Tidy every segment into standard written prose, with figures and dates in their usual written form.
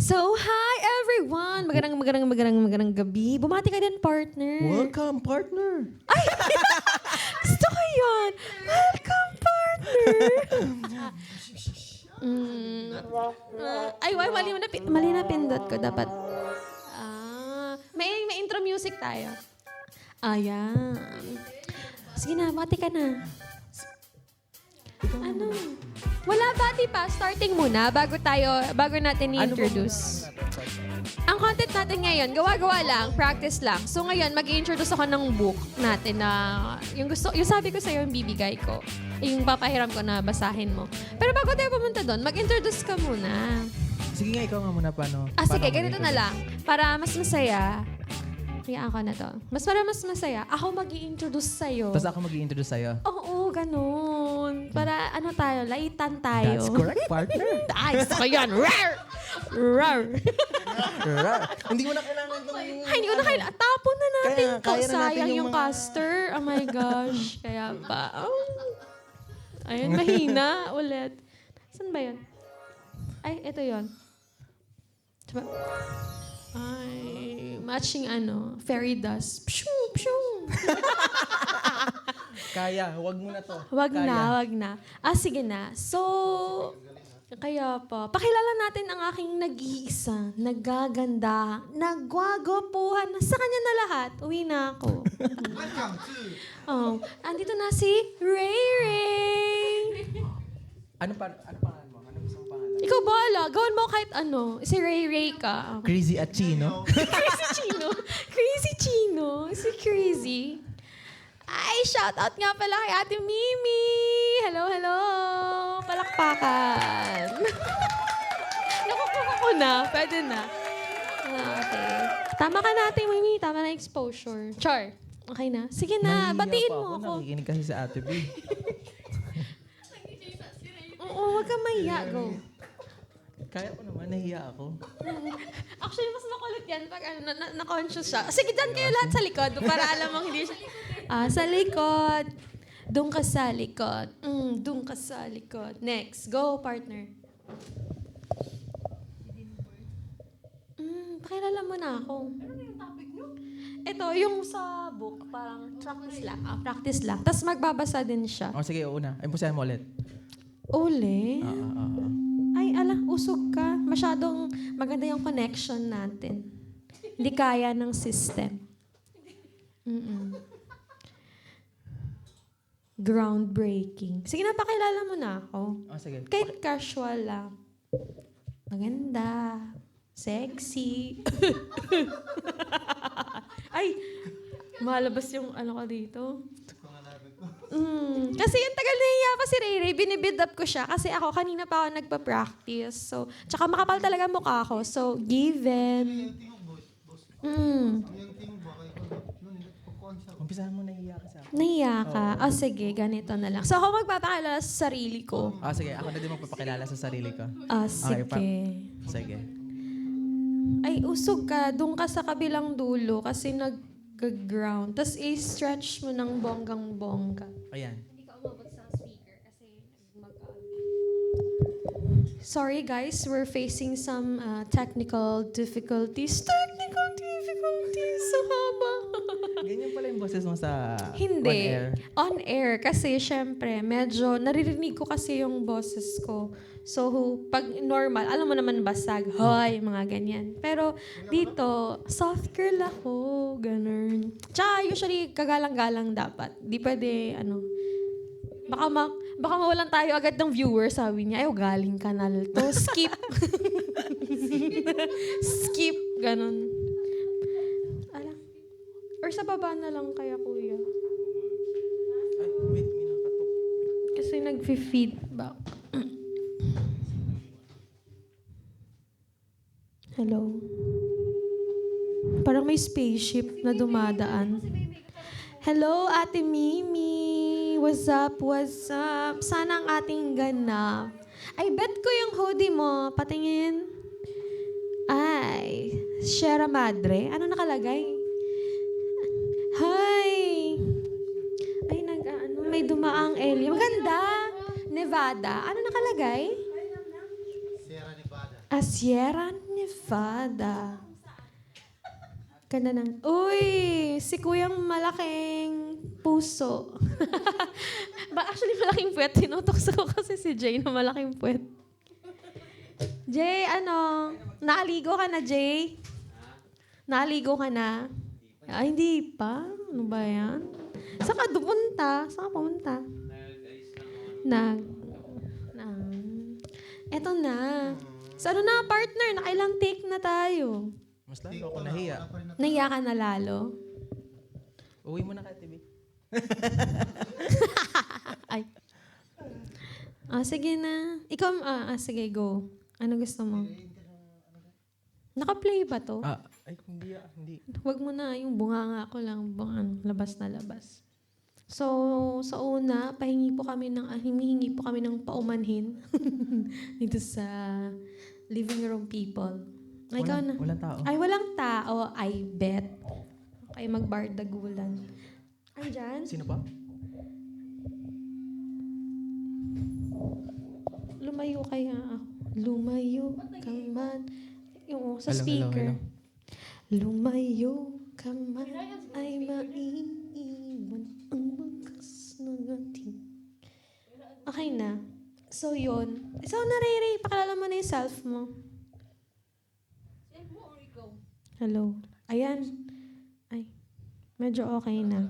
So, hi everyone! Magandang gabi. Bumati ka din, partner. Welcome, partner. Gusto ko yun. Welcome, partner. Mali na pindot ko. Dapat. May intro music tayo. Ayan. Sige na, bati ka na. Ano? Wala bati pa. Starting muna bago natin i-introduce. Ang content natin ngayon, gawa-gawa lang, practice lang. So ngayon, mag-i-introduce ako ng book natin na yung sabi ko sa'yo, yung bibigay ko. Yung papahiram ko na basahin mo. Pero bago tayo pumunta doon, mag-introduce ka muna. Sige nga, ikaw nga muna paano. Sige, ganito na lang. Para mas masaya, kaya ako na to. Mas masaya, ako mag-i-introduce sa'yo. Tapos ako mag-i-introduce sa'yo. Oo, ganun. Para laitan tayo. That's correct, partner. Ay, gusto ko yan. Rar! Rar! Hindi mo na kailangan itong... Ay, hindi ko na kailangan. Tapon na natin to. Kaya na natin Sayang yung mga- caster. Oh my gosh. Kaya pa. Ayun, mahina. Ulit. Saan ba yun? Ay, ito yun. Diba? Ay, matching fairy dust. Pshoo, pshoo. Kaya, wag mo na to. Wag Kaya. na. Sige na. So, kaya pa. Pakilala natin ang aking nag-iisa, nagaganda, nagwagwapuhan. Sa kanya na lahat. Uwi na ako. Andito na si Ray Ray. Ano pangalan mo? Ano gusto mong pangalan? Ikaw bahala. Gawin mo kahit ano. Si Ray Ray ka. Crazy at Chino. Crazy Chino. Crazy Chino. Si Crazy. Ay, shoutout nga pala kay Ate Mimi. Hello, hello. Palakpakan. Nakukuha ko na. Pwede na. Okay. Tama ka na, Ate Mimi. Tama na exposure. Char. Okay na? Sige na. Nahihiya Batiin pa mo ako. Nakikinig kasi sa Ate B. Oo, wag kang mahiya. Go. Kaya ko naman, nahiya ako. Actually, mas makulit yan pag na-conscious siya. Sige, dyan kayo lahat sa likod para alam mong hindi siya. Sa likod. Doon ka sa likod. Doon ka sa likod. Next. Go, partner. Pakilala mo na ako. Ano yung topic nyo? Ito, yung sa book. Parang practice lang. Practice lang. Tapos magbabasa din siya. Sige, una. Impusahan mo ulit. Uli? Oo. Ay, usog ka. Masyadong maganda yung connection natin. Hindi kaya ng system. Groundbreaking. Sige na, pakilala mo na ako. Sige. Kahit casual lang. Maganda. Sexy. Ay, malabas yung ko dito. Kasi yung tagal nahiya pa si Ray Ray, binibid up ko siya. Kasi ako, kanina pa ako nagpa-practice. So, tsaka makapal talaga mukha ko. So, given. Umpisahan mo, nahiya ka sa akin. Nahiya ka? Sige, ganito na lang. So, ako magpapakilala sa sarili ko. Sige, ako na din magpapakilala sa sarili ko. Sige. Sige. Ay, usog ka. Doon ka sa kabilang dulo kasi nag-ground. Tapos i-stretch mo ng bonggang-bongga. Ayan. Hindi ka umabot sa speaker kasi Sorry guys, we're facing some technical difficulties. Sa haba. Ganyan pala yung boses mo sa Hindi. on air. On air. Kasi syempre, medyo naririnig ko kasi yung boses ko. So, pag normal, alam mo naman basag, hoy, mga ganyan. Pero dito, soft girl ako, ganun. Tsaka usually, kagalang-galang dapat. Di pwede, baka mawalan tayo agad ng viewer, sabi niya, galing kanal to. Skip. Skip, ganun. Or sa baba na lang kaya, kuya. Ay, wait, may nakatok. Kasi nag-feedback. Hello? Parang may spaceship na dumadaan. Hello, Ate Mimi. What's up? What's up? Sana ang ating ganap. Ay, bet ko yung hoodie mo. Patingin. Ay, Sierra Madre. Ano nakalagay? Hi! Ay, may dumaang alien. Maganda. Nevada. Ano nakalagay? Sierra Nevada. Sierra Nevada. Fada. Ganda ng... Uy! Si Kuyang malaking puso. Actually, malaking puwet. Tinutokso ko kasi si Jay na malaking puwet. Jay, Nakaligo ka na, Jay? Nakaligo ka na? Ay, hindi pa. Ano ba yan? Saan ka pumunta? Saan ka pumunta? Eto na. So, na, partner? Nakailang take na tayo. Mas lalo ako nahiya. Nahiya ka na lalo? Uwi mo na kay TV. Ay. Sige na. Ikaw, sige, go. Ano gusto mo? Naka-play ba to? Hindi. Huwag mo na. Yung bunganga ko lang. Labas na labas. So, sa una, himingi po kami ng paumanhin dito sa living room people. Ay, ikaw na. Walang tao. Ay, walang tao. I bet. Okay, magbardagulan. Ay, dyan? Sino pa? Lumayo kaya ako. Lumayo ka man. Yung sa Hello, speaker. hello. Lumayo ka man ay maiiwan ang bagas ng ating. Okay na. So, yun. So, Ray, pakilala mo na yung self mo. Hello. Ayan. Ay. Medyo okay na.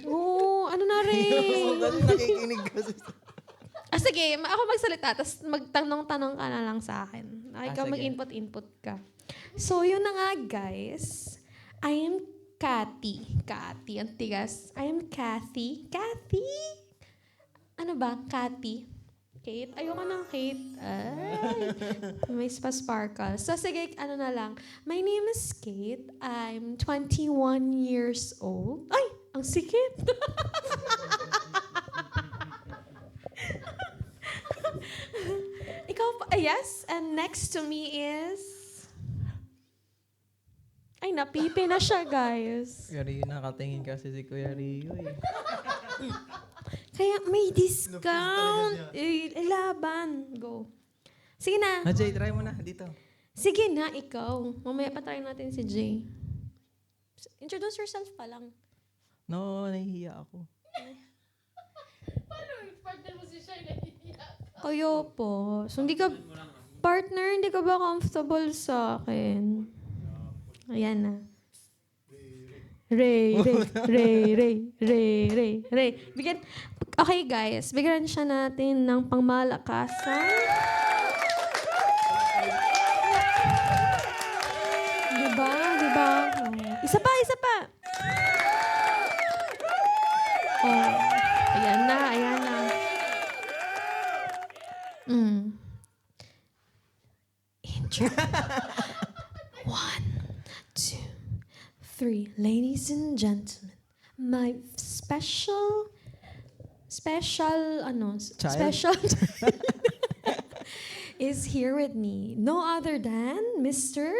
Oo, ano na rin? Nakikinig ka sa... Sige, ako magsalita, tapos magtanong-tanong ka na lang sa akin. Ikaw sige. mag-input ka. So, yun na nga, guys. I am Cathy. Cathy, ang tigas. I am Cathy. Cathy? Ano ba? Cathy? Kate? Ayoko ng Kate. Ay, may sparkle. So, sige, ano na lang. My name is Kate. I'm 21 years old. Ay, ang sikip. Ikaw pa, yes. And next to me is... Ay, napipi na siya, guys. Kuya Rio, nakatingin kasi si Kuya Rio eh. Kaya may discount. Laban. Go. Sige na. Jay, try mo na dito. Sige na, ikaw. Mamaya pa try natin si Jay. Introduce yourself pa lang. No, nahihiya ako. Kayo po. So, hindi ka... Partner, hindi ka ba comfortable sa akin? Ayan na. Ray. Okay, guys. Bigyan siya natin ng pangmalakasan. Diba? Isa pa. Oh, ayan na. Intro. 1, 2, 3. Ladies and gentlemen, my special is here with me. No other than Mr.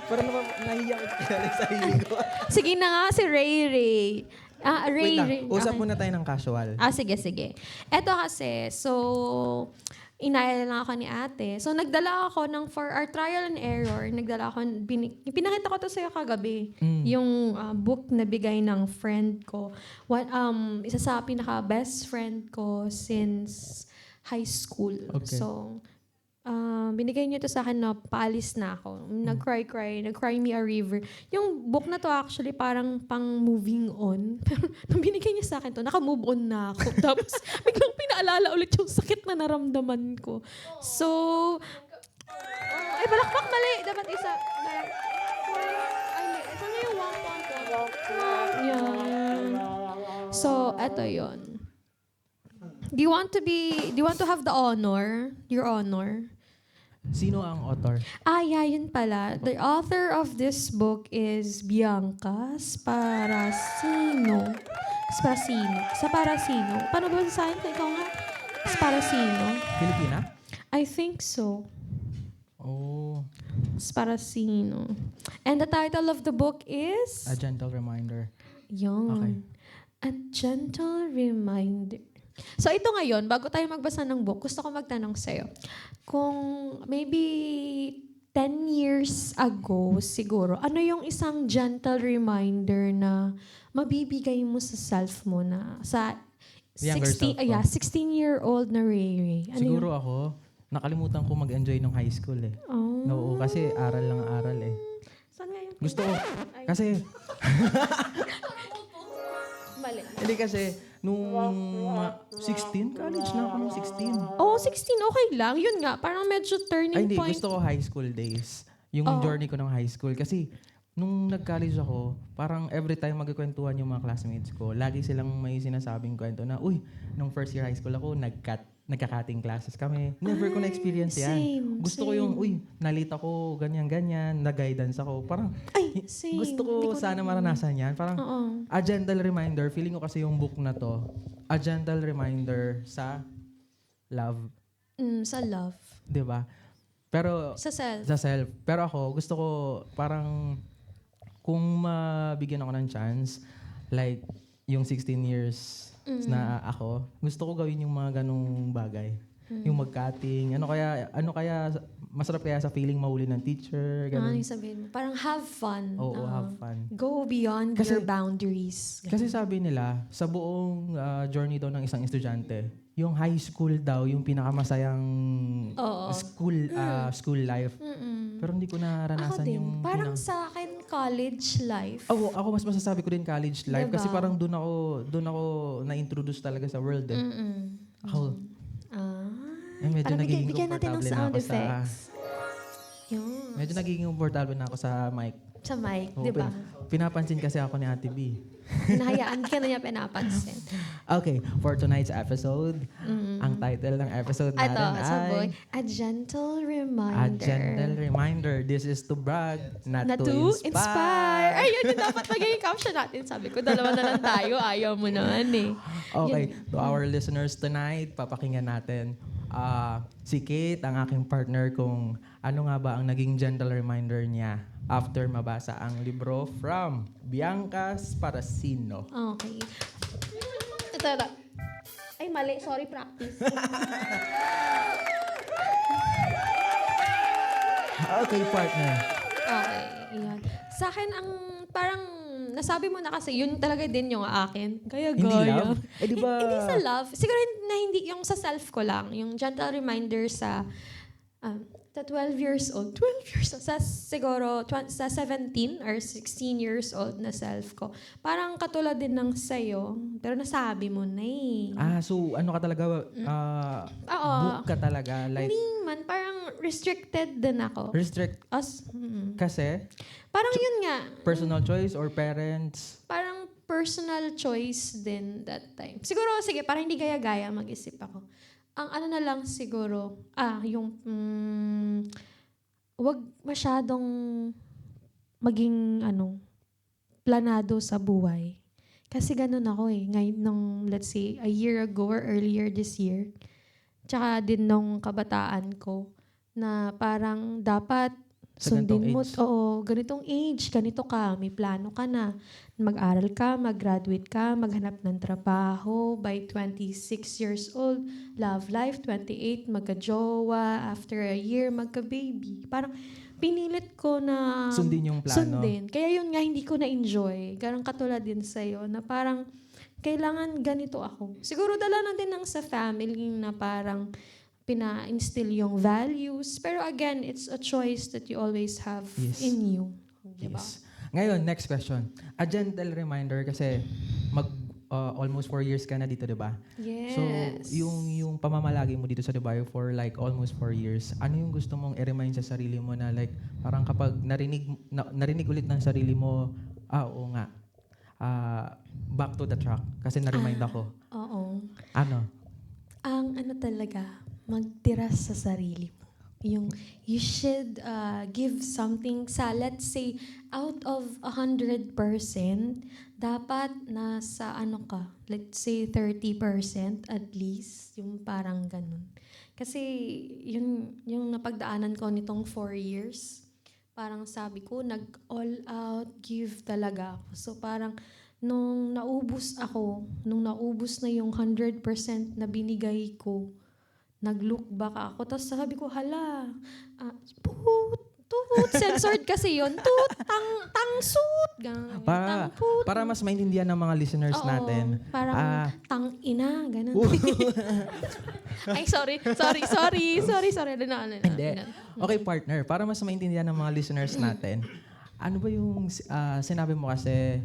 Parang nahihiya ko kaya sa hiling ko. Sige na nga, si Ray. Wait lang, usap Okay. muna tayo ng casual. Sige. Eto kasi, so, inaya lang ako ni ate. So, nagdala ako for our trial and error, pinakita ko to sa'yo kagabi. Yung book na bigay ng friend ko. Isa sa pinaka-best friend ko since high school. Okay. So, binigay niyo to sa akin na paalis na ako. Nag-cry me a river. Yung book na to actually parang pang moving on. Pero nung binigay niya sa akin to, naka-move on na ako. Tapos biglang pinaalala ulit yung sakit na naramdaman ko. So, ay balakpak mali. Dapat isa. Ito na yung 1 Yan. So, eto yon. Do you want to have the honor? Your honor? Sino ang author? Yeah, yun pala. The author of this book is Bianca Sparacino. Paano ba sa akin? Ikaw nga? Sparacino. Filipina? I think so. Oh. para sino. And the title of the book is? A Gentle Reminder. Yun. Okay. A Gentle Reminder. So ito ngayon, bago tayo magbasa ng book, gusto ko magtanong sa'yo. Kung maybe 10 years ago siguro, ano yung isang gentle reminder na mabibigay mo sa self mo na sa Younger self ko? 16-year-old na Ray? Ano Siguro ako, nakalimutan ko mag-enjoy ng high school eh. Oh. Oo, kasi aral lang aral eh. Saan nga yung... Gusto ko, kasi, Mali. hindi kasi, nung 16, college na ako nung 16. Oh, 16, okay lang. Yun nga, parang medyo turning Ay, hindi. point. Gusto ko high school days. Yung Oh. journey ko ng high school. Kasi, nung nag-college ako, parang every time magkikwentuhan yung mga classmates ko, lagi silang may sinasabing kwento na, uy, nung first year high school ako, nagka-cutting classes kami. Never ko na-experience yan. Same, Gusto ko yung, uy, nalita ko, ganyan-ganyan, nag-guidance ako. Parang, Ay, same. gusto ko Hindi sana maranasan yan. Parang, Oo. a gentle reminder, feeling ko kasi yung book na to, a gentle reminder sa love. Sa love. 'Di ba? Pero, Sa self. sa self. Pero ako, gusto ko parang kung mabigyan ako ng chance, like yung 16 years na ako, gusto ko gawin yung mga ganong bagay. Yung mag-cutting, ano kaya, masarap kaya sa feeling mahuli ng teacher, Ano ganun. yung sabihin mo? Parang have fun. Oo, have fun. Go beyond Kasi- your boundaries. Kasi sabi nila, sa buong journey daw ng isang estudyante, yung high school daw, yung pinakamasayang Oo. school life. Pero hindi ko Ako naranasan din. yung... Parang sa akin, college life. Ako mas masasabi ko din college life Diba? kasi parang doon ako na-introduce talaga sa world eh. Ako, medyo Parang nagiging bigyan natin ng komportable na sound ako sa... effects. Yun. Medyo nagiging komportable na ako sa mic. Sa mic, Oo, di ba? Pinapansin kasi ako ni Ate B. Hinahayaan ka na niya pinapansin. Okay, for tonight's episode, ang title ng episode natin Ito, sa boy, ay A Gentle A Reminder. Gentle Reminder. This is to brag, not Na to inspire. Ayun, yung dapat magiging caption natin. Sabi ko, dalawa na lang tayo. Ayaw mo naman eh. Okay, to our listeners tonight, papakinggan natin si Kate, ang aking partner, kung ano nga ba ang naging gentle reminder niya after mabasa ang libro from Bianca Sparacino. Okay. Ito. Ay, mali. Sorry, practice. Okay, partner. Okay, yan. Sa akin, ang parang nasabi mo na kasi, yun talaga din yung akin. Kaya Hindi gaya. love? Eh, di ba? Hindi sa love. Siguro na hindi, yung sa self ko lang. Yung gentle reminder sa 12 years old. 12 years old. Siguro, sa 17 or 16 years old na self ko. Parang katulad din ng sayo, pero nasabi mo na eh. So ano ka talaga, Oo. book ka talaga, like, Hindi man, parang restricted din ako. restrict kasi, Parang yun nga, personal choice or parents. parang personal choice din that time. Siguro, sige, parang hindi gaya-gaya mag-isip ako. Ang ano na lang siguro, yung wag masyadong maging planado sa buhay. Kasi ganun ako eh. Ngayon nung, let's say, a year ago or earlier this year, tsaka din nung kabataan ko, na parang dapat Sa sundin mo, ganitong age. ganitong age, ganito ka, may plano ka na. Mag-aral ka, mag-graduate ka, maghanap ng trabaho. By 26 years old, love life, 28, magka-jowa. After a year, magka-baby. Parang pinilit ko na Sundin yung plano. sundin. Kaya yun nga, hindi ko na-enjoy. Garang katulad din sa'yo, na parang kailangan ganito ako. Siguro dala na din ng sa family na parang pina-instill yung values. Pero again, it's a choice that you always have Yes. in you. Diba? Yes. Ngayon, next question. A gentle reminder kasi almost 4 years ka na dito, di ba? Yes. So, yung pamamalagi mo dito sa Dubai for like almost 4 years, ano yung gusto mong i-remind sa sarili mo na like, parang kapag narinig ulit ng sarili mo, oo nga, back to the track. Kasi na-remind ako. Oo. Ano? Ang talaga, magtira sa sarili mo. Yung, you should give something sa, let's say, out of 100%, dapat nasa let's say 30% at least, yung parang ganun. Kasi yung napagdaanan ko nitong 4 years, parang sabi ko, nag-all out, give talaga ako. So parang, nung naubos na yung 100% na binigay ko, nag-look back ako. Tapos sabi ko, hala, toot, censored kasi yun. Toot, tang-suit. Para mas maintindihan ng mga listeners Oo, natin. parang tang-ina, ganun. Ay, sorry. Hindi. Okay, partner. Para mas maintindihan ng mga listeners natin, ano ba yung sinabi mo kasi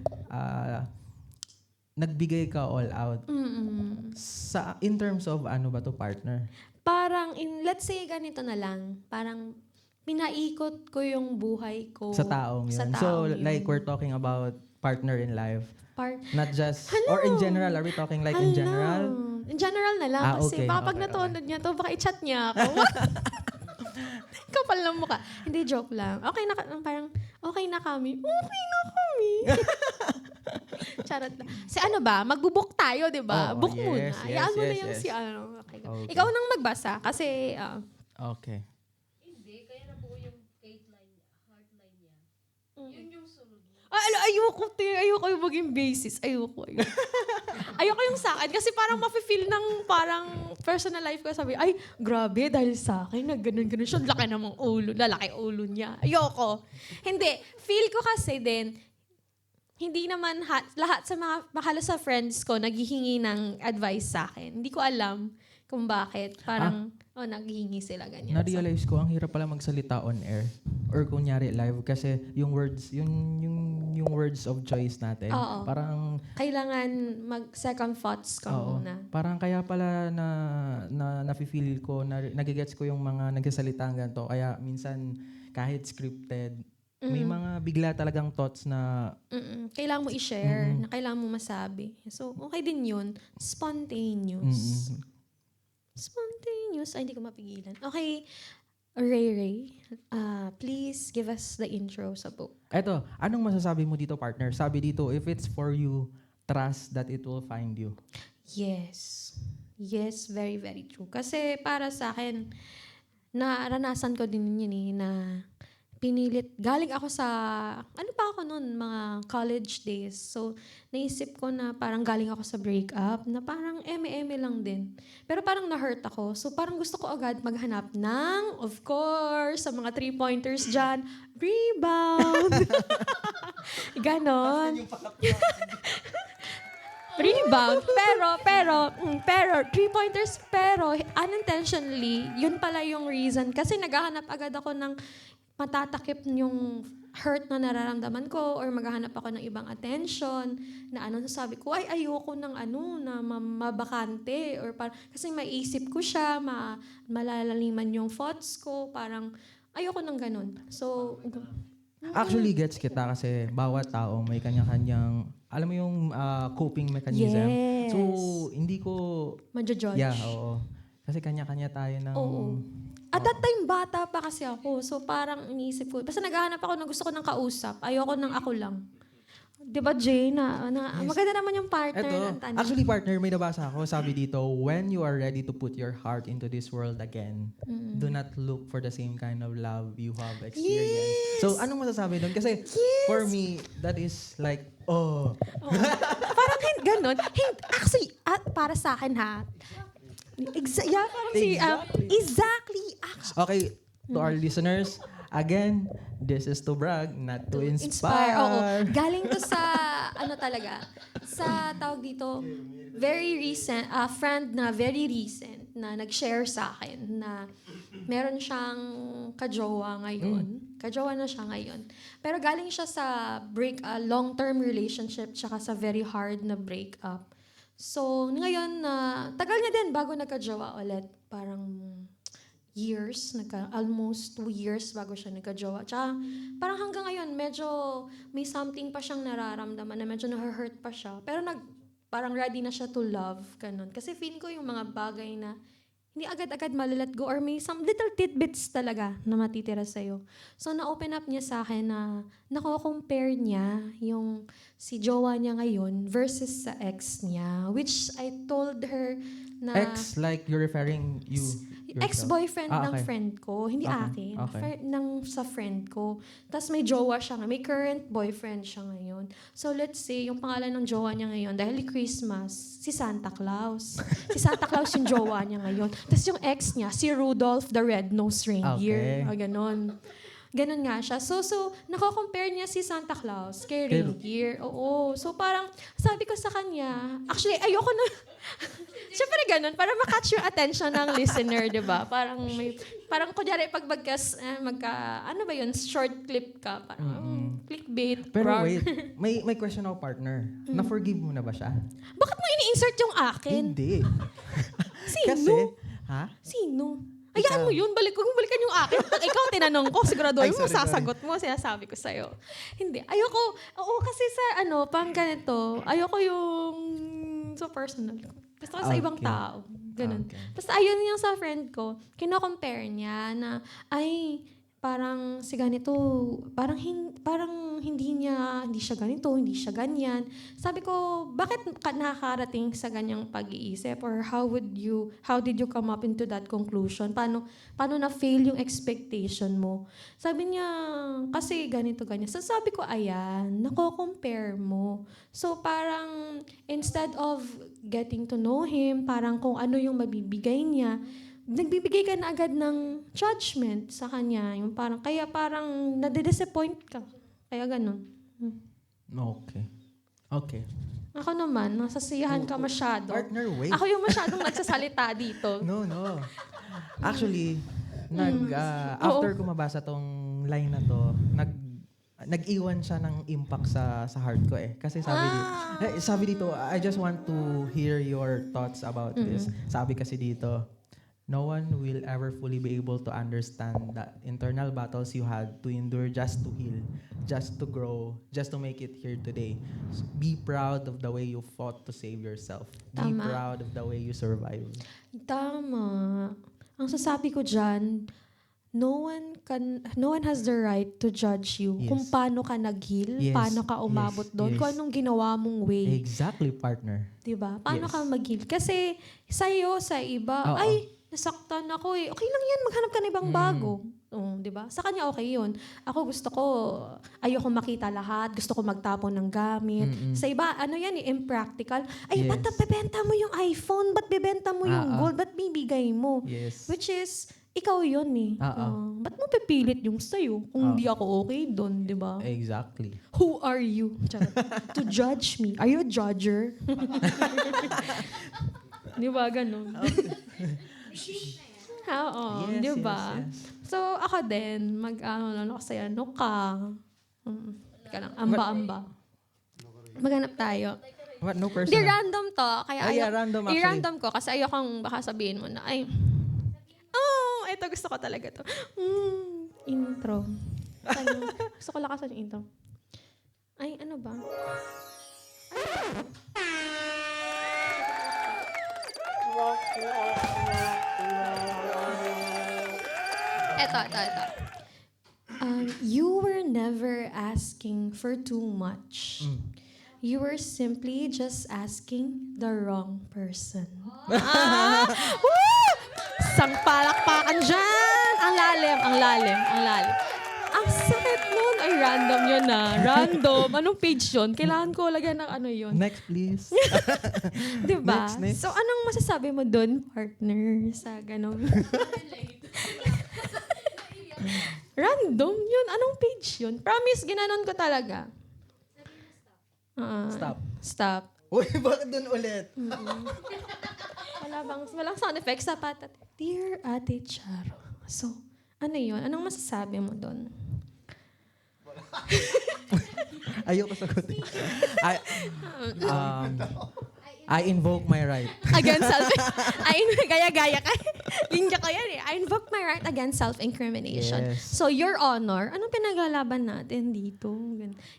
nagbigay ka all out? In terms of ano ba to, partner? Parang, let's say ganito na lang, parang pinaikot ko yung buhay ko. Sa taong yun. So, like, we're talking about partner in life. Not just, or in general, are we talking like in general? In general na lang. Kasi okay, baka pag okay, natunod niya to, baka i-chat niya ako. Kapal lang mukha. Hindi, joke lang. Parang, okay na kami. Charot lang. Si ano ba? Magbubook tayo, di ba? Oo, Book yes, muna. yes, Hayaan mo na yes, yung yes. si ano. Okay. Okay. Ikaw nang magbasa kasi... Okay. Ayoko yung maging basis. Ayoko. Ayoko yung sa akin. Kasi parang mafe-feel ng parang personal life ko. Sabi, ay, grabe, dahil sa akin, nag-ganon-ganon siya. Laki namang ulo. Lalaki ulo niya. Ayoko. Hindi. Feel ko kasi din, hindi naman lahat sa mga halos sa friends ko naghihingi ng advice sa akin. Hindi ko alam kung bakit. Parang, naghihingi sila ganyan. Na-realize ko, ang hirap pala magsalita on air. Or kunyari live. Kasi yung words, yung words of choice natin. Oo. Parang, Kailangan mag-second thoughts ka muna. parang kaya pala na nafe-feel ko, nagigets ko yung mga nagsasalita ng ganito. Kaya minsan, kahit scripted, may mga bigla talagang thoughts na Kailangan mo i-share, na kailangan mo masabi. So, okay din yun. Spontaneous. Spontaneous. Ay, hindi ko mapigilan. Okay, Ray, please give us the intro sa book. Eto, anong masasabi mo dito, partner? Sabi dito, if it's for you, trust that it will find you. Yes. Yes, very, very true. Kasi para sa akin, naranasan ko din yun na pinilit. Galing ako sa, ano pa ako noon, mga college days. So, naisip ko na parang galing ako sa breakup, na parang eme-eme lang din. Pero parang na-hurt ako. So, parang gusto ko agad maghanap ng, of course, sa mga 3-pointers dyan, rebound. Ganon. Rebound. Pero, 3-pointers, pero, unintentionally, yun pala yung reason. Kasi naghahanap agad ako ng matatakip yung hurt na nararamdaman ko or maghahanap ako ng ibang attention na sabi ko, ay ayoko ng na mabakante or kasi maiisip ko siya, malalaliman yung thoughts ko, parang ayoko ng ganun. So, Actually, gets kita kasi bawat tao may kanya-kanyang, alam mo yung coping mechanism. Yes. So, hindi ko... Madjo-judge. Yeah, oo. Kasi kanya-kanya tayo ng... Oo. At that time, bata pa kasi ako. So parang iniisip ko, basta naghahanap ako na gusto ko ng kausap. Ayoko ng ako lang. Di ba, Jay? Yes. Maganda naman yung partner. Actually, partner, may nabasa ako. Sabi dito, when you are ready to put your heart into this world again, do not look for the same kind of love you have experienced. Yes. So, anong masasabi doon? Kasi, for me, that is like, Parang ganon. Actually, para sa akin Exactly. Okay, to our listeners, again, this is to brag, not to inspire. Oo. Galing to sa, sa tawag dito, very recent, friend na very recent na nag-share sa akin na meron siyang kajowa ngayon. Kajowa na siya ngayon. Pero galing siya sa long-term relationship tsaka sa very hard na breakup. So, ngayon, tagal niya din bago nagka-jowa ulit. Parang years, almost 2 years bago siya nagka-jowa. Tsaka, parang hanggang ngayon, medyo may something pa siyang nararamdaman na medyo na-hurt pa siya. Pero parang ready na siya to love, ganun. Kasi feeling ko yung mga bagay na hindi agad-agad malalet go or may some little tidbits talaga na matitira sa'yo. So, na-open up niya sa akin na nako-compare niya yung si jowa niya ngayon versus sa ex niya. Which I told her Na Ex, like you're referring you yourself? ex-boyfriend ng okay. friend ko, hindi Okay, akin, okay. sa friend ko. Tapos may jowa siya, may current boyfriend siya ngayon. So let's say, yung pangalan ng jowa niya ngayon, dahil Christmas, si Santa Claus. Si Santa Claus yung jowa niya ngayon. Tapos yung ex niya, si Rudolph the Red-Nosed Reindeer. Okay. Ganon. Ganon nga siya. So nako-compare niya si Santa Claus kay reindeer. Oo. So parang, sabi ko sa kanya, actually, ayoko na, syempre ganon, para makatch yung attention ng listener, di ba? Parang kunyari, pag ano ba yun, short clip ka, parang, clickbait. Pero rar. wait, may question ako, partner. Na-forgive mo na ba siya? Bakit mo ini-insert yung akin? Hindi. Sino? Kasi, ha? Sino? Hayaan mo yun, balikan yung akin. Pag ikaw tinanong ko, siguraduhin mo, sasagot mo, sinasabi ko sa'yo. Hindi. Kasi sa pang ganito, ayoko yung sa personal ko. Basta sa ibang tao. Ganun. Okay. Basta ayun yung sa friend ko, kino-compare niya na, ay, parang si ganito, parang hindi siya ganito, hindi siya ganyan. Sabi ko, bakit nakakarating sa ganyang pag-iisip? Or how did you come up into that conclusion? Paano na-fail yung expectation mo? Sabi niya, kasi ganito, ganyan. So sabi ko, ayan, nako-compare mo. So parang, instead of getting to know him, parang kung ano yung mabibigay niya, nagbibigay ka na agad ng judgment sa kanya. Kaya parang nade-disappoint ka. Kaya ganun. Okay. Ako naman, nasasiyahan ka masyado. Partner, wait. Ako yung masyadong nagsasalita dito. No. Actually, after ko mabasa tong line na to, nag-iwan siya ng impact sa heart ko eh. Kasi sabi dito, I just want to hear your thoughts about this. Sabi kasi dito, no one will ever fully be able to understand the internal battles you had to endure just to heal, just to grow, just to make it here today. So be proud of the way you fought to save yourself. Be Tama. proud of the way you survived. Tama. Ang sasabi ko dyan, no one has the right to judge you Yes. kung paano ka nag-heal, Yes. paano ka umabot Yes. doon, Yes. kung anong ginawa mong way. Exactly, partner. Diba? Paano Yes. ka mag-heal? Kasi sa'yo, sa iba, Oo. ay, nasaktan ako eh. Okay lang yan, maghanap ka na ibang bago. Diba? Sa kanya, okay yun. Ako gusto ko, ayoko makita lahat, gusto ko magtapon ng gamit. Sa iba, yan eh, impractical. Ay, Yes. ba't bebenta mo yung iPhone? Ba't bebenta mo yung gold? Ba't bibigay mo? Yes. Which is, ikaw yun eh. Ba't mo pipilit yung sa'yo kung hindi ako okay doon, di ba? Exactly. Who are you? Charot. To judge me? Are you a judger? Di ba, ganun? Oo, Yes, di ba? yes. So, ako din, kasi ka. Teka lang, amba-amba. Maghanap tayo. What? No Di personal? random to. Kaya random actually. i-random ko kasi ayokong baka sabihin mo na, ito gusto ko talaga to. Intro. Gusto ko lakasan yung intro. Ay, ano ba? Ito. You were never asking for too much. You were simply just asking the wrong person. Woo! Sang palakpakan dyan! Ang lalim. Ang sakit nun. Ay, random yun Random. Anong page yun? Kailangan ko lagyan ng ano yun. Next, please. Diba? Next. So, anong masasabi mo dun, partner? Sa ganun. Random yun. Anong page yun? Promise, ginanon ko talaga. Stop. Uy, bakit dun ulit? Walang sound effects. Dapat, Dear Ate Charo. So, ano yun? Anong masasabi mo doon? Ayoko sagutin. I invoke my right. Against gaya-gaya ka. Linya ko yan eh. I invoke my right against self-incrimination. Yes. So, Your Honor, anong pinaglalaban natin dito?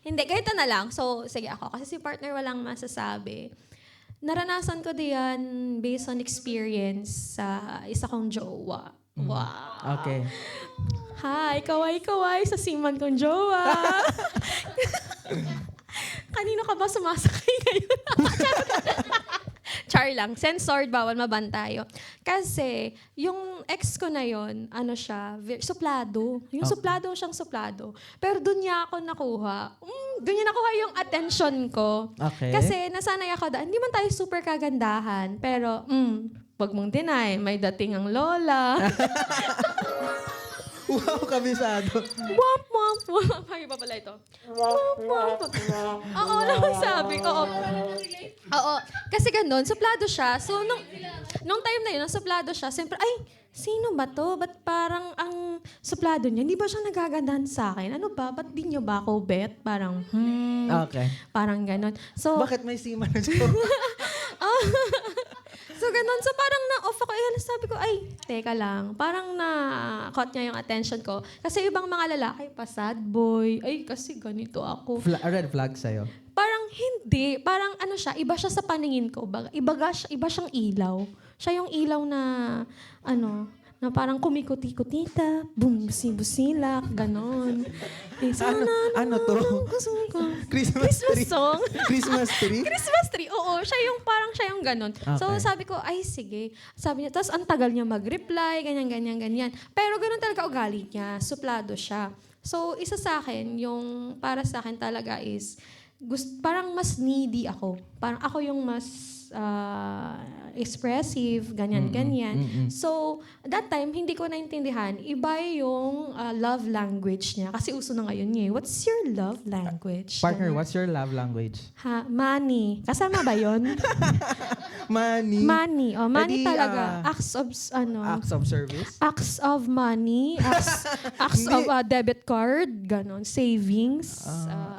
Hindi, ganito na lang. So, sige ako. Kasi si partner walang masasabi. Naranasan ko diyan based on experience sa isa kong jowa. Wow. Okay. Hi, kaway-kaway sa siman kong jowa. Kanino ka ba sumasakay ngayon? Char story lang. Censored, bawal mabantayo. Kasi, yung ex ko na yon, ano siya, suplado. Yung suplado siyang suplado. Pero doon niya ako nakuha. Doon niya nakuha yung attention ko. Okay. Kasi nasanay ako hindi man tayo super kagandahan. Pero, wag mong deny, may dating ang lola. Wow, kabisado. Womp, womp, womp. Ay, pa pala ito. Womp, womp. Oo, naman sabi ko. Oo. Kasi ganun, suplado siya. So, nung time na yun, suplado siya, siyempre, ay, sino ba to? Ba't parang ang suplado niya? Hindi ba siya nagagandahan sa akin? Ano ba? Ba't di niyo ba ako bet? Parang, Okay. Parang ganun. So, Bakit may sima na joke? So, ganun. So, parang na-off ako. Sabi ko, ay, teka lang. Parang na-caught niya yung attention ko. Kasi ibang mga lalaki, pa sad boy. Ay, kasi ganito ako. Red flag sa'yo. Parang hindi. Parang ano siya, iba siya sa paningin ko. Iba siyang ilaw. Siya yung ilaw na, na parang kumikuti-kutita, busilak, ganon. Eh, Ano to? Christmas tree? song. Christmas tree? Christmas tree, oo. Siya yung ganon. So, Okay. sabi ko, ay, sige. Sabi niya, tapos ang tagal niya mag-reply, ganyan. Pero ganon talaga ugali niya. Suplado siya. So, isa sa akin, yung para sa akin talaga is, parang mas needy ako. Parang ako yung mas expressive, ganyan. So, that time, hindi ko naintindihan. Iba yung love language niya. Kasi uso na ngayon niya. What's your love language? Partner, what's your love language? Money. Kasama ba yon? Money. Money. Oh, money Edi, talaga. Acts of, Acts of service? acts of money. Acts of debit card. Ganon. Savings.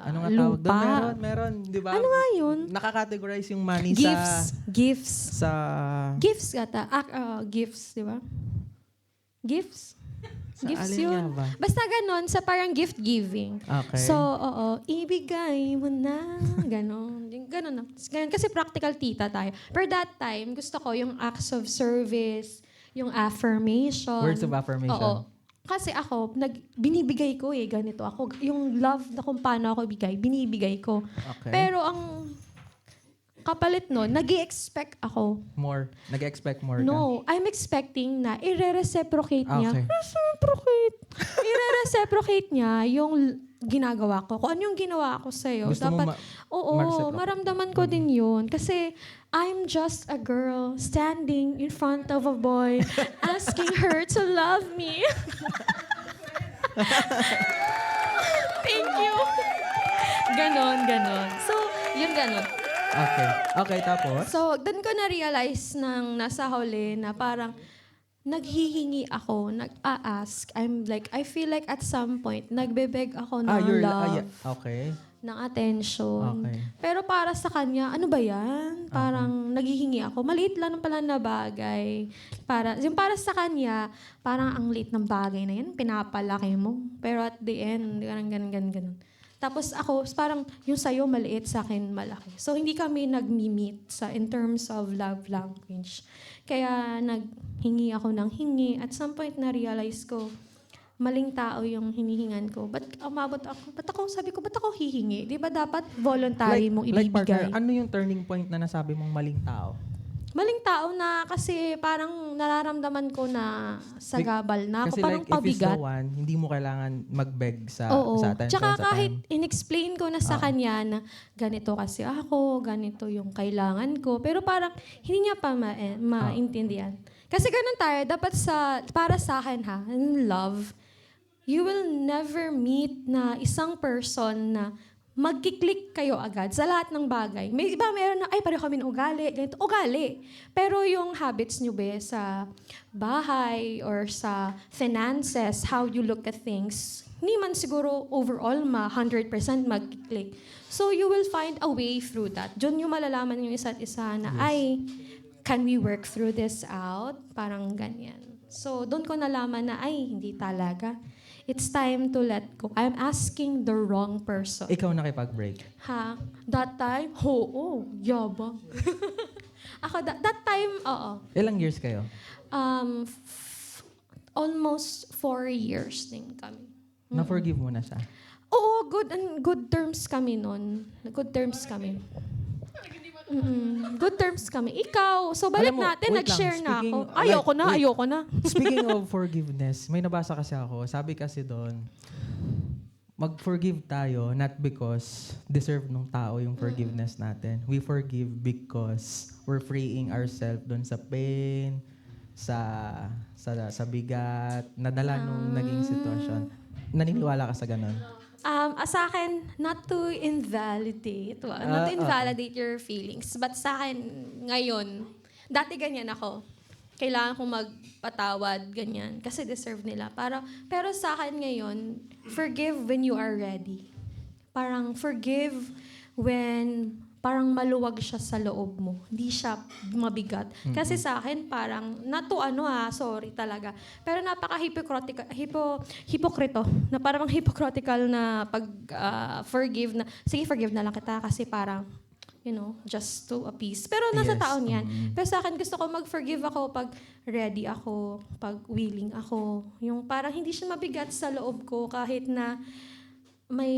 Ano nga tawag lupa. doon? Meron, di ba? Ano nga yun? Nakakategorize yung money Gifts. sa... Gifts ata. Gifts, di ba? Gifts? Sa Gifts alin yun. nga ba? Basta ganon, sa parang gift giving. Okay. So, oo, ibigay mo na. Ganon. Ganon na. Ganon, kasi practical tita tayo. Pero that time, gusto ko yung acts of service, yung affirmation. Words of affirmation. Oo. Kasi ako, binibigay ko ganito ako. Yung love na kung paano ako binibigay ko. Okay. Pero ang kapalit nun, nag-i-expect ako. More. Nag-expect more ka. No, I'm expecting na i-reciprocate niya. Okay. I-reciprocate niya yung ginagawa ko. Kung ano yung ginawa ko sa'yo. Gusto mo Oo, maramdaman ko din yun. Kasi I'm just a girl standing in front of a boy asking her to love me. Thank you. Ganon. So, yun ganon. Okay, tapos? So, doon ko na-realize nang nasa huli na parang naghihingi ako, nag-a-ask. I feel like at some point, nagbebeg ako ng love, Okay. ng attention. Okay. Pero para sa kanya, ano ba yan? Parang naghihingi ako. Maliit lang pala na bagay. Yung para sa kanya, parang ang liit ng bagay na yan, pinapalaki mo. Pero at the end, ganun. Tapos ako, parang yung sa'yo maliit, sa akin malaki. So, hindi kami nag-meet in terms of love language. Kaya naghingi ako ng hingi. At some point, na-realize ko, maling tao yung hinihingan ko. Ba't ako hihingi? Di ba dapat voluntary mong ibibigay? Partner, ano yung turning point na nasabi mong maling tao? Maling tao na kasi parang nararamdaman ko na sagabal na ako. Kasi Parang if it's pabigat. the one, hindi mo kailangan mag-beg sa attention. Tsaka sa kahit time. in-explain ko na sa kanya na ganito kasi ako, ganito yung kailangan ko. Pero parang hindi niya pa maintindihan. Kasi ganun tayo. Dapat para sa akin in love, you will never meet na isang person na magkiklik kayo agad sa lahat ng bagay. May iba meron na, ay, pareho kami ng ugali, ganito, ugali. Pero yung habits nyo ba sa bahay or sa finances, how you look at things, hindi man siguro overall 100% magkiklik. So you will find a way through that. Diyan yung malalaman yung isa't isa na, ay, can we work through this out? Parang ganyan. So doon ko nalaman na, ay, hindi talaga. It's time to let go. I'm asking the wrong person. Ikaw nakipag-break. That time? Yabang. Ako, that time, oo. Ilang years kayo? Almost 4 years din kami. Na-forgive mo na siya? Oo, good terms kami nun. Good terms kami. Good terms kami. Ikaw, so balik Alam mo, natin, wait nag-share lang, na ako. speaking- Ayoko na, wait. ayoko na. Speaking of forgiveness, may nabasa kasi ako. Sabi kasi doon, mag-forgive tayo not because deserve ng tao yung forgiveness natin. We forgive because we're freeing ourselves doon sa pain, sa bigat, nadala nung naging sitwasyon. Naniniwala ka sa ganun? Sa akin, not to invalidate, your feelings. But sa akin, ngayon, dati ganyan ako. Kailangan kong magpatawad, ganyan. Kasi deserve nila. Pero sa akin ngayon, forgive when you are ready. Parang forgive when parang maluwag siya sa loob mo. Hindi siya mabigat. Kasi sa akin, parang, sorry talaga. Pero hipokrito, na parang hypocritical na forgive na, sige, forgive na lang kita kasi parang, just to appease. Pero nasa Yes. taon yan. Pero sa akin, gusto ko mag-forgive ako pag ready ako, pag willing ako. Yung parang hindi siya mabigat sa loob ko kahit na may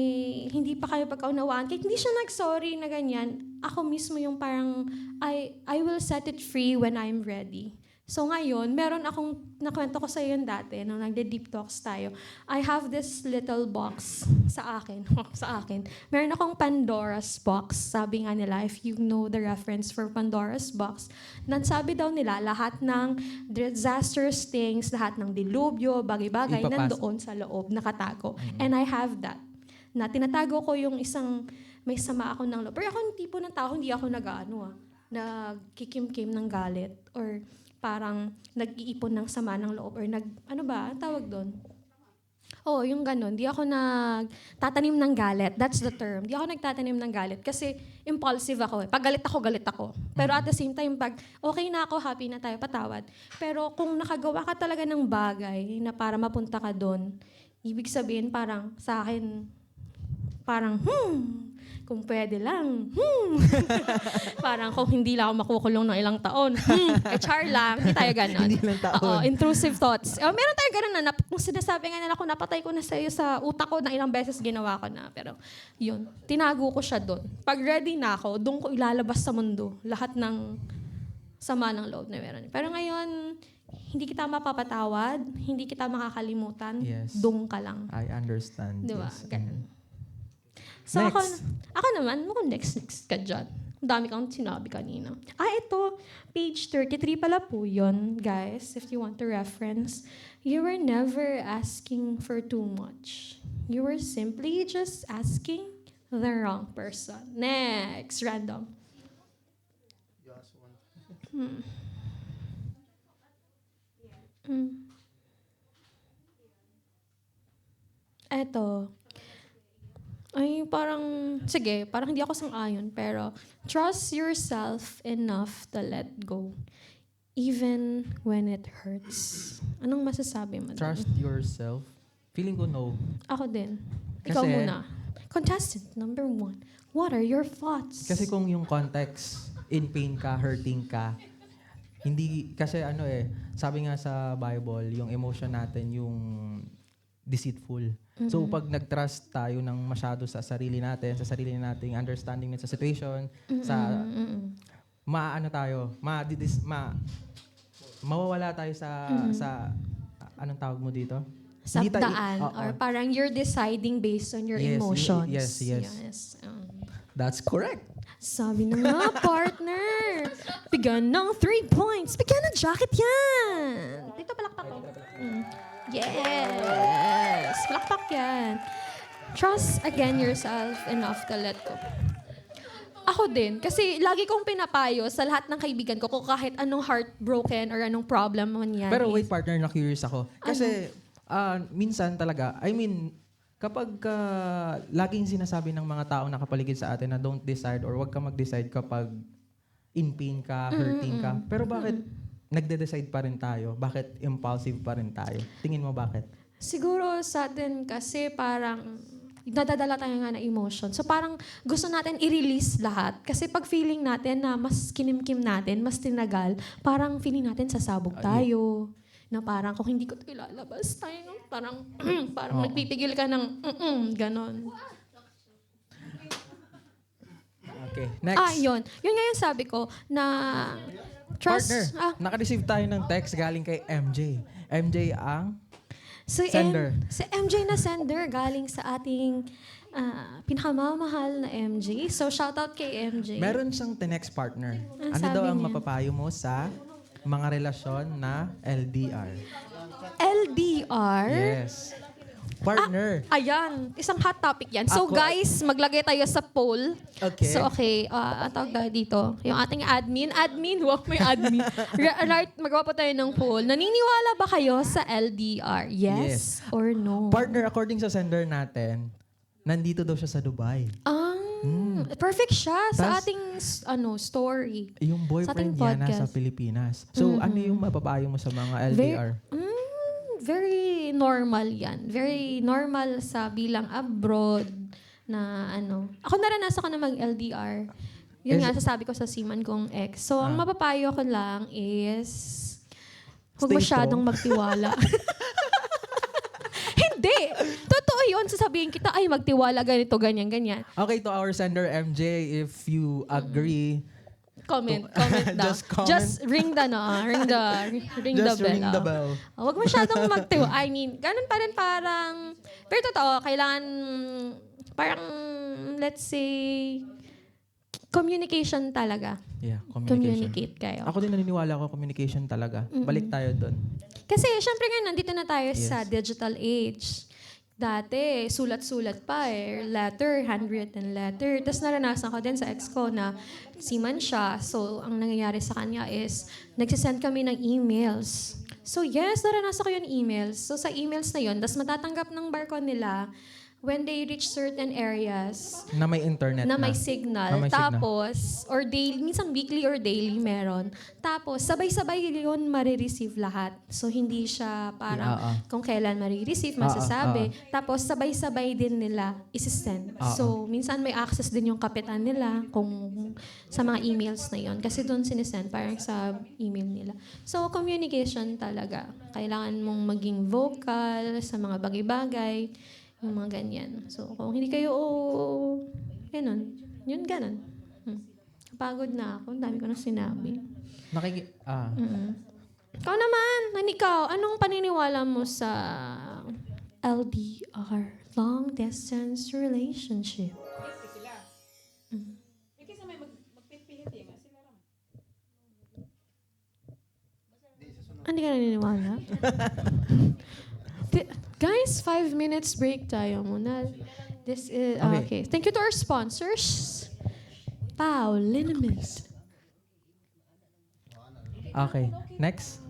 hindi pa kayo pagkaunawaan. Kahit hindi siya nag-sorry na ganyan, ako mismo yung parang, I will set it free when I'm ready. So ngayon, meron akong, nakwento ko sa iyo dati, nung nagde-deep talks tayo, I have this little box sa akin. Meron akong Pandora's box. Sabi nga nila, if you know the reference for Pandora's box, sabi daw nila, lahat ng disastrous things, lahat ng dilubyo, bagay-bagay, nandoon sa loob, nakatago. And I have that. Na tinatago ko yung isang, may sama ako ng loob. Pero ako yung tipo ng tao, hindi ako nagkikim-kim ng galit, or parang nag-iipon ng sama ng loob, or tawag doon? Yung ganun. Di ako nagtatanim ng galit. That's the term. Di ako nagtatanim ng galit kasi impulsive ako. Pag galit ako. Pero at the same time, pag okay na ako, happy na tayo, patawad. Pero kung nakagawa ka talaga ng bagay na para mapunta ka doon, ibig sabihin parang sa akin, parang, kung pwede lang, parang kung hindi lang ako makukulong ng ilang taon, char lang, hindi tayo ganon. Hindi lang taon. Oo, intrusive thoughts. Meron tayo ganon na, kung sinasabi nga nila ko, napatay ko na sa'yo sa utak ko na ilang beses ginawa ko na. Pero yun, tinago ko siya doon. Pag ready na ako, doon ko ilalabas sa mundo lahat ng sama ng loob na meron. Pero ngayon, hindi kita mapapatawad, hindi kita makakalimutan, Yes. doon ka lang. I understand. Di ba? Yes. Ganun. So Next. ako naman, mukhang next ka dyan. Ang dami kang sinabi kanina. Ito, page 33 pala po yun, guys, if you want to reference. You were never asking for too much. You were simply just asking the wrong person. Next, random. Eto. Sige, parang hindi ako sang-ayon, pero trust yourself enough to let go. Even when it hurts. Anong masasabi mo? Trust yourself. Feeling ko no. Ako din. Ikaw Kasi- muna. Contestant number 1. What are your thoughts? Kasi kung yung context, in pain ka, hurting ka, hindi, kasi sabi nga sa Bible, yung emotion natin, yung deceitful. So pag nag-trust tayo ng masyado sa sarili nating understanding sa situation, mawawala tayo sa anong tawag mo dito? Sa Hindi tayo- daan. Oo. Or parang you're deciding based on your Yes, emotions. yes. That's correct. Sabi na nga, partner. Bigyan ng 3 points. Bigyan ng jacket yan. Dito, palakpak ko. Yes. Palakpak yan. Trust again yourself enough to let go. Ako din. Kasi lagi kong pinapayo sa lahat ng kaibigan ko kung kahit anong heartbroken or anong problem man yan. Pero wait, partner, na-curious ako. Kasi minsan talaga, kapag laging sinasabi ng mga tao na kapaligid sa atin na don't decide or wag ka mag-decide kapag in pain ka, hurting ka. Pero bakit nagde-decide pa rin tayo? Bakit impulsive pa rin tayo? Tingin mo bakit? Siguro sa atin kasi parang nadadala tayo nga ng emotion. So parang gusto natin i-release lahat. Kasi pag feeling natin na mas kinimkim natin, mas tinagal, parang feeling natin sasabog tayo. Na parang kung hindi ko ito ilalabas tayo, parang nagpipigil ka ng ganon. Okay. Okay, next. Yun. Yun nga yung sabi ko na trust. Partner, naka-receive tayo ng text galing kay MJ. MJ ang Si sender. Si MJ na sender galing sa ating pinakamamahal na MJ. So, shoutout kay MJ. Meron siyang text partner. Ang Ano sabi daw ang niya? mapapayo mo sa mga relasyon na LDR? LDR? Yes. Partner. Ayan, isang hot topic yan. So Ako- guys, maglagay tayo sa poll. Okay. So okay, ang tawag tayo dito, yung ating admin, wag may admin. Right, magawa po tayo ng poll. Naniniwala ba kayo sa LDR? Yes, Yes. or no? Partner, according sa sender natin, nandito daw siya sa Dubai. Perfect siya sa Tas- ating story. Yung ating boyfriend niya nasa podcast. Pilipinas. So, ano yung mapapayo mo sa mga LDR? Very normal yan. Very normal sa bilang abroad na Ako naranasan ko na mag-LDR. Yun Is- nga, sasabi ko sa seaman kong ex. So, ang mapapayo ko lang is huwag Stay masyadong strong. magtiwala. Hindi! Totoo yun. Sasabihin kita, ay, magtiwala, ganito, ganyan, ganyan. Okay, to our sender MJ, if you agree, Comment daw. Just comment. Just ring the just bell. ring the bell. Huwag masyadong magtiwa. I mean, ganun pa rin parang, pero totoo, kailangan, parang, let's say, communication talaga. Yeah, communication. Communicate kayo. Ako din naniniwala ko communication talaga. Balik tayo doon. Kasi, syempre nga, nandito na tayo Yes. sa digital age. Dati, sulat-sulat pa letter, handwritten letter. Tapos naranasan ko din sa ex ko na seaman siya. So, ang nangyayari sa kanya is, nagsisend kami ng emails. So, yes, naranasan ko yung emails. So, sa emails na yun, tapos matatanggap ng barko nila when they reach certain areas Na may internet na na. may signal. Na may signal. Tapos, or daily, minsan weekly or daily meron. Tapos, sabay-sabay yun marireceive lahat. So, hindi siya parang kung kailan marireceive, masasabi. Tapos, sabay-sabay din nila isisend. So, minsan may access din yung kapitan nila kung sa mga emails na yon. Kasi doon sinisend, parang sa email nila. So, communication talaga. Kailangan mong maging vocal sa mga bagay-bagay. Yung mga ganyan. So, kung hindi kayo, ganun. Yun, ganun. Pagod na ako. Ang dami ko na sinabi. Ikaw naman, ikaw, anong paniniwala mo sa LDR? Long Distance Relationship. Hindi ka naniniwala? Guys, 5 minutes break tayo muna. This is, okay. Thank you to our sponsors. Pau, Liniment. Okay, next.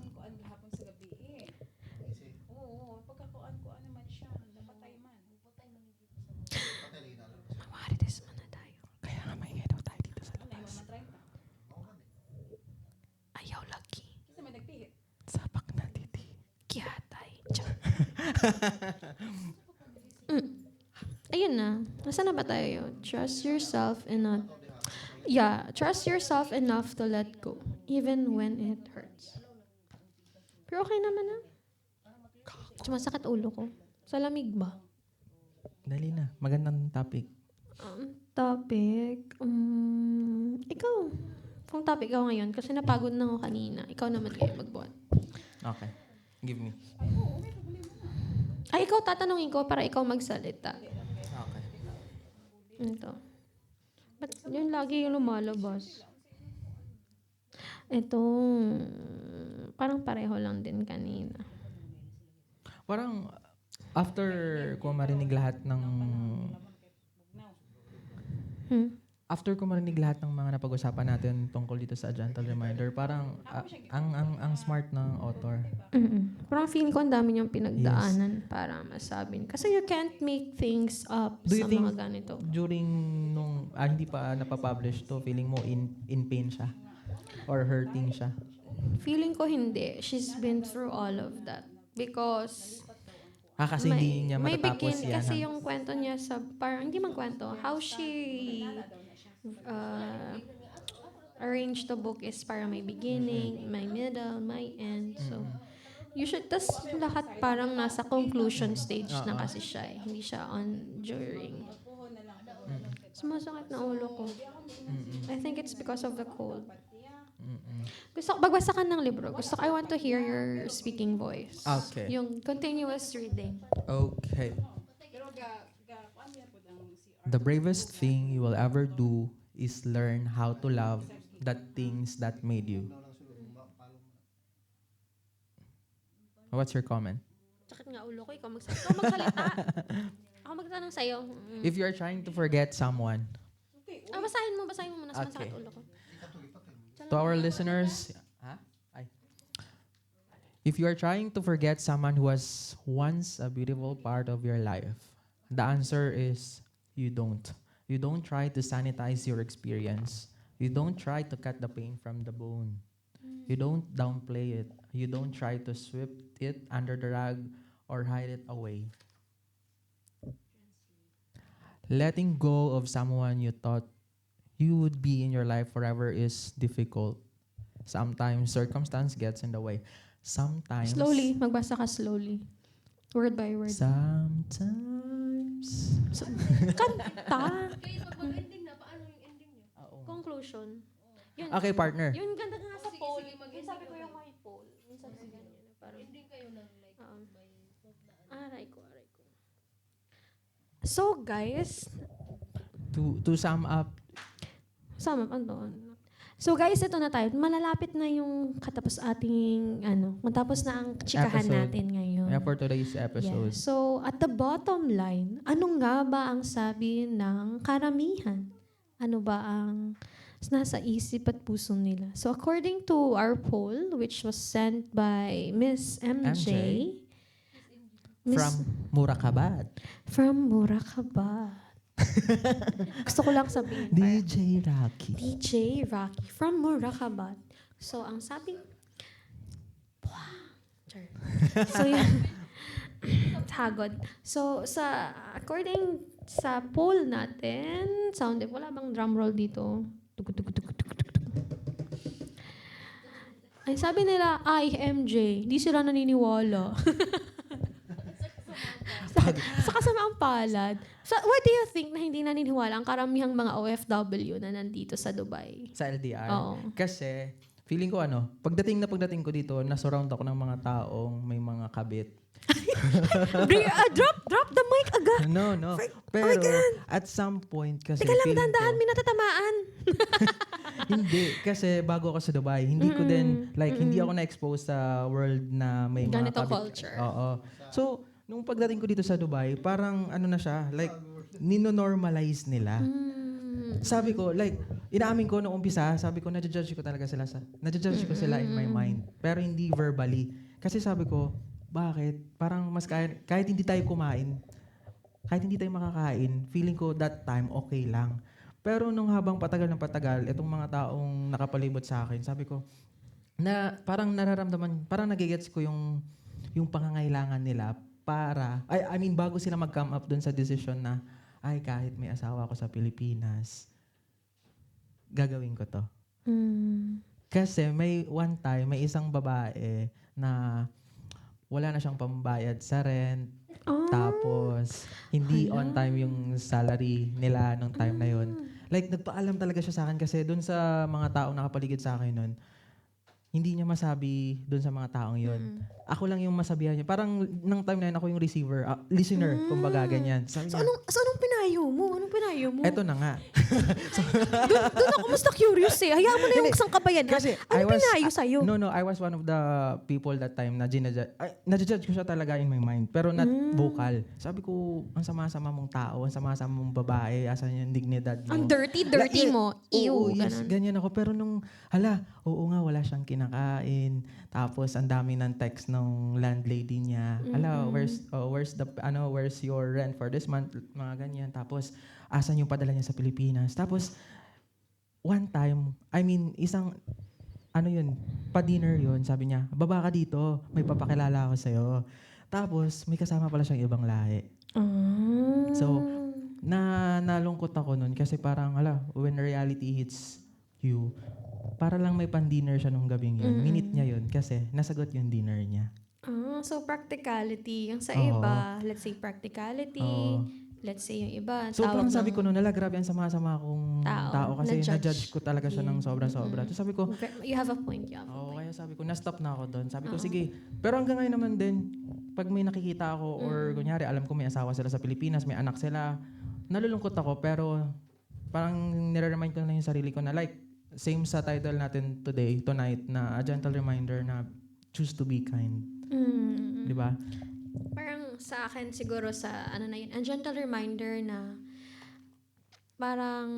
Mamarites muna tayo. Kaya nga maingay daw tayo dito sa labas. Ayaw lagi. Sapak na, titi. Kiyatay. Ayun na. Nasaan na ba tayo? Trust yourself enough. Yeah, trust yourself enough to let go, even when it hurts. Pero okay naman na. Sumasakit ulo ko. Sa lamig ba? Dali na. Magandang topic. Topic. Ikaw. Kung topic ako ngayon, kasi napagod na ako kanina. Ikaw naman ngayon magbuhat. Okay. Give me. Ay, ikaw tatanungin ko para ikaw magsalita. Okay. Ito. Ba't yun lagi yung lumalabas? Ito, parang pareho lang din kanina. Parang after ko marinig lahat ng after ko marinig lahat ng mga napag-usapan natin tungkol dito sa A Gentle Reminder, parang ang smart ng author. Parang feeling ko ang dami niyang pinagdaanan para masabi. Kasi you can't make things up Do you sa think mga ganito. during nung hindi pa napapublish to, feeling mo in pain siya? Or hurting siya? Feeling ko hindi. She's been through all of that. Because Kasi hindi niya matatapos yan. kasi yung kwento niya sa, parang hindi man kwento, how she arranged the book is parang may beginning, may middle, may end. So, you should, tas lahat parang nasa conclusion stage na kasi siya. Hindi siya on during. Sumasakit na ulo ko. I think it's because of the cold. Mm-mm. Gusto ko, bagbasa ka ng libro. I want to hear your speaking voice. Okay. Yung continuous reading. Okay. The bravest thing you will ever do is learn how to love the things that made you. What's your comment? Sakit nga ulo ko. Ikaw magsalita. Ako magtanong sa'yo. If you're trying to forget someone, Basahin mo muna. Okay. Sumasakit ulo ko. to our listeners, if you are trying to forget someone who was once a beautiful part of your life, the answer is you don't. You don't try to sanitize your experience. You don't try to cut the pain from the bone. You don't downplay it. You don't try to sweep it under the rug or hide it away. Letting go of someone you thought you would be in your life forever is difficult. Sometimes circumstance gets in the way. Sometimes Slowly. Magbasa ka slowly. Word by word. Sometimes. Kanta. Mag-ending na. Paano yung ending niya? Conclusion. Yun. Okay, partner. Yung ganda nga sa Sige, poll. sige, Yung sabi ko yung may poll. Yung sabi ko ganyan. Parang, Ending kayo ng like, may aray ko. So, guys, To sum up, So guys, ito na tayo. Malalapit na yung matapos na ang chikahan Episode. natin ngayon. for today's episode. Yeah. So, at the bottom line, ano nga ba ang sabi ng karamihan? Ano ba ang nasa isip at puso nila? So, according to our poll, which was sent by Miss MJ. From Murakabat. From Murakabat. Gusto ko lang sabihin. DJ Rocky. DJ Rocky from Murakabat. So, ang sabi... So, yun. Hagod. So, according sa poll natin, wala bang drum roll dito? Ay, sabi nila, IMJ. Hindi sila naniniwala. sa kasamaang palad. So, why do you think na hindi naniniwala ang karamihang mga OFW na nandito sa Dubai? Sa LDR. Oo. Kasi, feeling ko pagdating ko dito, nasurround ako ng mga taong may mga kabit. Drop the mic agad. No. Pero, at some point kasi, Teka lang, feeling dandahan, ko, may natatamaan. hindi. Kasi bago ako sa Dubai, hindi ko din, hindi ako na-expose sa world na may mga Ganito kabit. culture. Oo. So, nung pagdating ko dito sa Dubai, parang na siya, nino-normalize nila. Sabi ko, inaamin ko nung umpisa, sabi ko, nadjudge ko talaga sila in my mind. Pero hindi verbally. Kasi sabi ko, bakit? Parang mas kahit hindi tayo kumain, kahit hindi tayo makakain, feeling ko that time okay lang. Pero nung habang patagal ng patagal, itong mga taong nakapalibot sa akin, sabi ko, parang nararamdaman, parang nagigets ko yung pangangailangan nila bago sila mag-come up dun sa decision na, kahit may asawa ako sa Pilipinas, gagawin ko to. Kasi may one time, may isang babae na wala na siyang pambayad sa rent, tapos hindi on time yung salary nila nung time na yun. Nagpaalam talaga siya sa akin kasi dun sa mga taong nakapaligid sa akin nun, hindi niya masabi dun sa mga taong yun. Ako lang yung masabihan niya. Parang nang time na yun, ako yung listener, kumbaga ganyan. Sabi niya, Anong pinayo mo? eto na nga. Doon ako mas na-curious eh. Hayaan mo na yung isang kabayan. Kasi Ano pinayo sa'yo? No, I was one of the people that time na nadjudge ko siya talaga in my mind. Pero not vocal. Sabi ko, ang sama-sama mong tao, ang sama-sama mong babae, asan yung dignidad mo. Ang dirty mo. Oo, Ew, yes, ganun. ganyan ako. Pero oo nga, wala siyang kinakain. Tapos, ang dami ng text ng landlady niya. Where's your rent for this month? Mga ganyan. Tapos, asan yung padala niya sa Pilipinas? Tapos, one time, pa-dinner yun, sabi niya, baba ka dito, may papakilala ako sa'yo. Tapos, may kasama pala siyang ibang lahi. So, nalungkot ako nun kasi parang, when reality hits you, para lang may pan-dinner siya nung gabing yun. Minute niya yun kasi nasagot yung dinner niya. So practicality. Yung sa Oo. iba, let's say practicality, let's say yung iba, Sobrang tawag sabi ng- ko noon, grabe ang sama-sama kong tao kasi Na-judge. na-judge ko talaga siya ng sobra-sobra. Tapos sabi ko, You have a point, you have a oo, point. kaya sabi ko, na-stop na ako doon. Sabi ko, sige. Pero hanggang ngayon naman din, pag may nakikita ako or kunyari, alam ko may asawa sila sa Pilipinas, may anak sila, nalulungkot ako pero parang nire-remind ko na yung sarili ko na like, same sa title natin today, tonight, na a gentle reminder na choose to be kind. Mm. Di ba? Parang sa akin siguro sa ano na yun, a gentle reminder na parang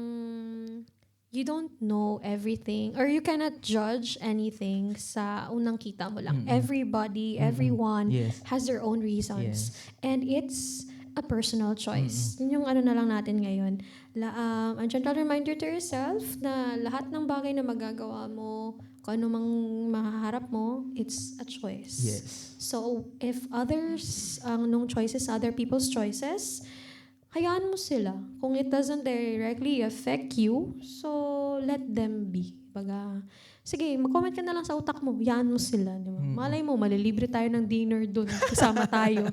you don't know everything or you cannot judge anything sa unang kita mo lang. Everybody, everyone Yes. has their own reasons. Yes. And it's a personal choice. Yun yung ano na lang natin ngayon. A gentle reminder to yourself na lahat ng bagay na magagawa mo, kung ano mang mahaharap mo, it's a choice. Yes. So, if others, nung choices, other people's choices, hayaan mo sila. Kung it doesn't directly affect you, so let them be. Baga, sige, mag-comment ka na lang sa utak mo, hayaan mo sila. Di ba? Malay mo, malilibre tayo ng dinner dun. Kasama tayo.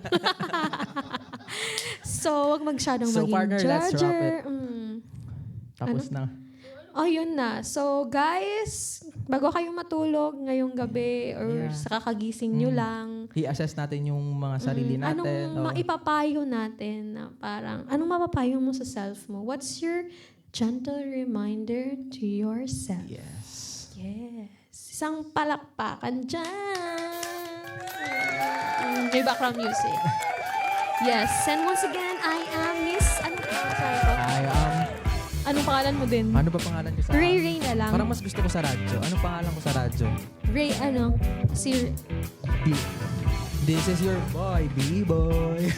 So, wag masyadong So, maging partner, let's wrap judger. it. Tapos na. Oh, yun na. So, guys, bago kayo matulog ngayong gabi or Yeah. sa kakagising nyo lang, I-assess natin yung mga sarili natin. anong maipapayo natin na parang, anong mapapayo mo sa self mo? What's your gentle reminder to yourself? Yes. Yes. Isang palakpakan dyan. May background music. Yes. And once again, I am Miss... Anong pangalan ko? Anong pangalan mo din? Ano ba pangalan ko sa... Ray na lang. Parang mas gusto ko sa radyo. Anong pangalan ko sa radyo? Ray, ano? Si... This is your boy, B-boy.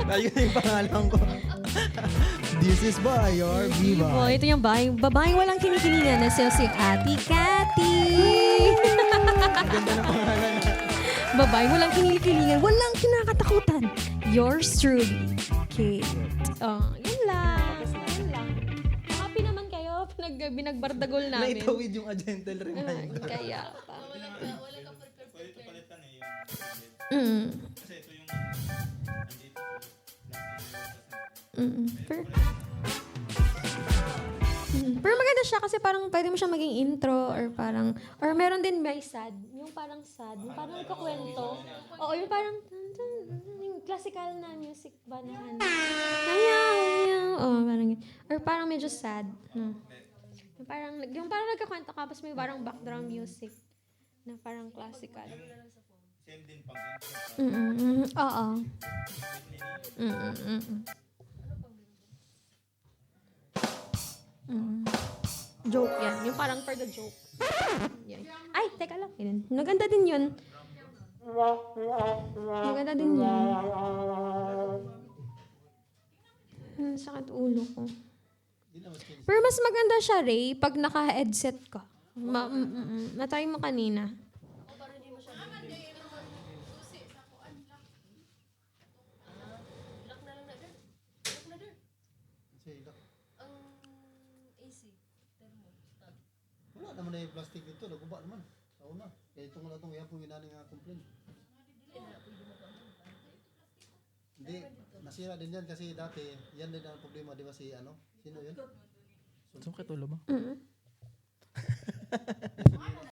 Ayun yung pangalan ko. This is boy, your Boy, B-boy. ito yung babaeng walang kinikilingan na si Ate Cathy. Ang ganda ng pangalan niya. Babaeng walang kinikilingan, walang kinakatakutan. Yours truly, Kate. Yun lang. Yun lang. Happy naman kayo. Binagbardagol namin. Naitawid yung a gentle reminder. Kaya pa. Wala ka Palitan eh yung Mm. kasi ito yung Pero maganda siya kasi parang pwede mo siya maging intro or parang, or meron din may sad. Yung parang sad. Yung parang nagkakwento. Oo, yung parang, yung classical na music ba na ano. Oo, parang yun. Or parang medyo sad. No? Yung parang nagkakwento ka, tapos may parang background music na parang classical. same din pang intro. Oo. Joke yan. Yung parang for the joke. Yan. Ay, teka lang. Yan. Maganda din yun. Maganda din yun. Sakit ulo ko. Pero mas maganda siya, Ray, pag naka-headset ka. Natry mo kanina. Lock na lang na din. Lock na din. Ang AC. Thermo. Stop. Wala naman na yung plastic dito, naguba naman. Sa una. Kaya itong wala itong ihapong ginani nga complain. Hindi, nasira din yan kasi dati, yan din ang problema, di ba si ano? Sino yun? Sumakit ulo mo?